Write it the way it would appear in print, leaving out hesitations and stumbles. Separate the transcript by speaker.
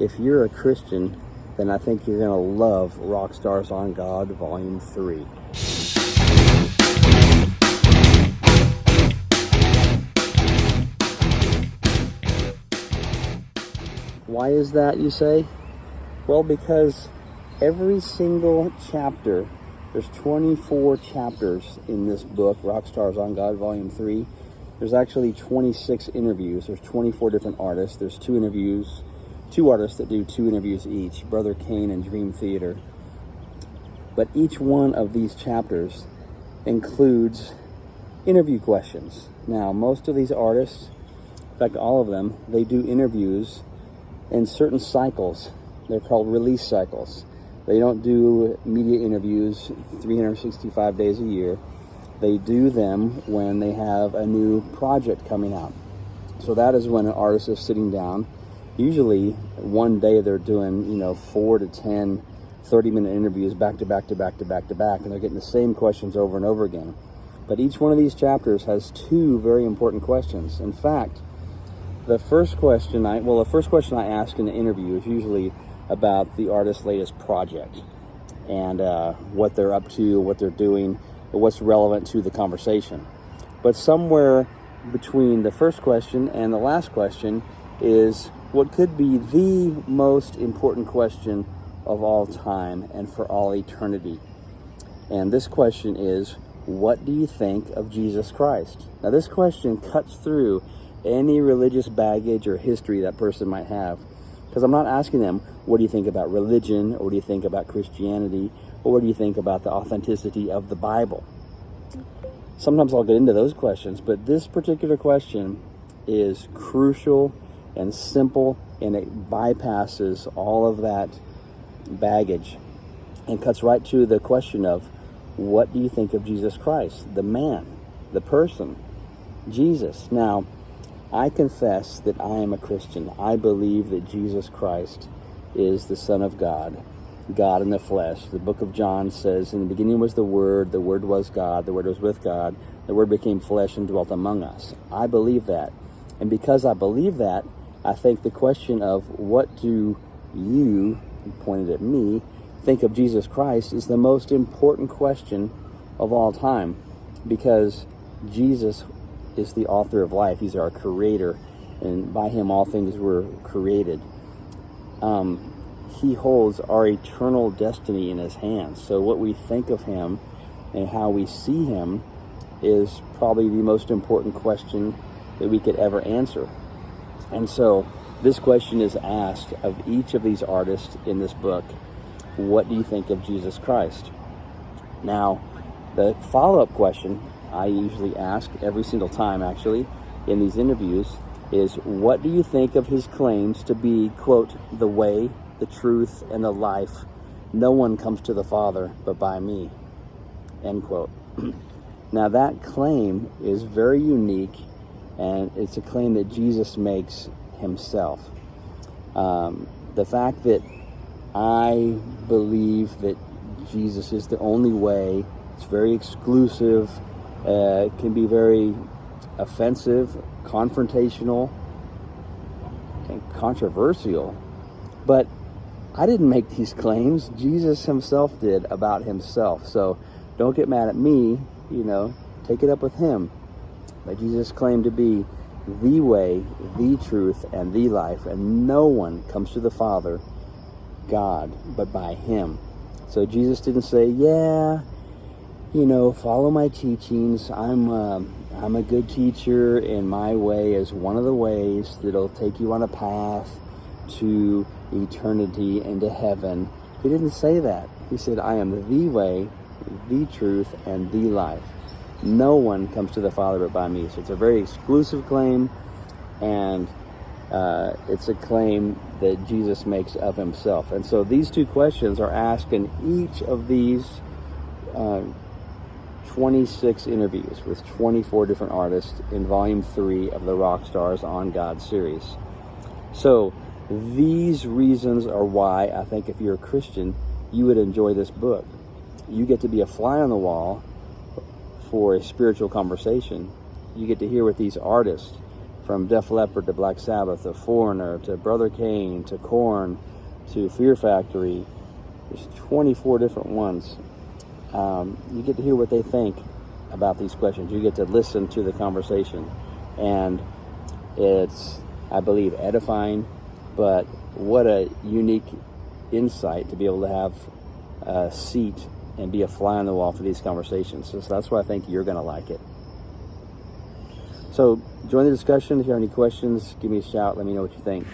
Speaker 1: if you're a Christian, then I think you're going to love Rock Stars on God Volume 3. Why is that, you say? Well, because every single chapter, there's 24 chapters in this book, Rock Stars on God Volume 3. There's actually 26 interviews. There's 24 different artists. There's two artists that do 2 interviews each, Brother Kane and Dream Theater. But each one of these chapters includes interview questions. Now, most of these artists, in fact, all of them, they do interviews in certain cycles. They're called release cycles. They don't do media interviews 365 days a year. They do them when they have a new project coming out. So that is when an artist is sitting down. Usually one day they're doing, 4 to 10 30-minute interviews back to back to back to back to back, and they're getting the same questions over and over again. But each one of these chapters has 2 very important questions. In fact, the first question I ask in the interview is usually about the artist's latest project and what they're up to, what they're doing, or what's relevant to the conversation. But somewhere between the first question and the last question is what could be the most important question of all time and for all eternity. And this question is, what do you think of Jesus Christ? Now, this question cuts through any religious baggage or history that person might have. Because I'm not asking them, what do you think about religion, or what do you think about Christianity, or what do you think about the authenticity of the Bible? Sometimes I'll get into those questions, but this particular question is crucial and simple, and it bypasses all of that baggage and cuts right to the question of, what do you think of Jesus Christ, the man, the person, Jesus? Now, I confess that I am a Christian. I believe that Jesus Christ is the Son of God, God in the flesh. The book of John says, in the beginning was the Word was God, the Word was with God, the Word became flesh and dwelt among us. I believe that. And because I believe that, I think the question of what do you, pointed at me, think of Jesus Christ is the most important question of all time, because Jesus is the author of life. He's our creator, and by him all things were created. He holds our eternal destiny in his hands. So what we think of him and how we see him is probably the most important question that we could ever answer. And so this question is asked of each of these artists in this book. What do you think of Jesus Christ? Now, the follow-up question I usually ask every single time, actually, in these interviews is, what do you think of his claims to be, quote, the way, the truth, and the life? No one comes to the Father but by me, end quote. Now, that claim is very unique, and it's a claim that Jesus makes himself. The fact that I believe that Jesus is the only way, it's very exclusive. It can be very offensive, confrontational, and controversial. But I didn't make these claims. Jesus himself did about himself. So don't get mad at me, take it up with him. But Jesus claimed to be the way, the truth, and the life, and no one comes to the Father, God, but by him. So Jesus didn't say, follow my teachings. I'm a good teacher, and my way is one of the ways that'll take you on a path to eternity and to heaven. He didn't say that. He said, I am the way, the truth, and the life. No one comes to the Father but by me. So it's a very exclusive claim, and it's a claim that Jesus makes of himself. And so these 2 questions are asked in each of these 26 interviews with 24 different artists in Volume 3 of the Rock Stars on God series. So these reasons are why I think if you're a Christian, you would enjoy this book. You get to be a fly on the wall for a spiritual conversation. You get to hear what these artists from Def Leppard to Black Sabbath to Foreigner to Brother Kane to Korn to Fear Factory. There's 24 different ones. You get to hear what they think about these questions. You get to listen to the conversation. And it's, I believe, edifying, but what a unique insight to be able to have a seat and be a fly on the wall for these conversations. So that's why I think you're going to like it. So join the discussion. If you have any questions, give me a shout. Let me know what you think.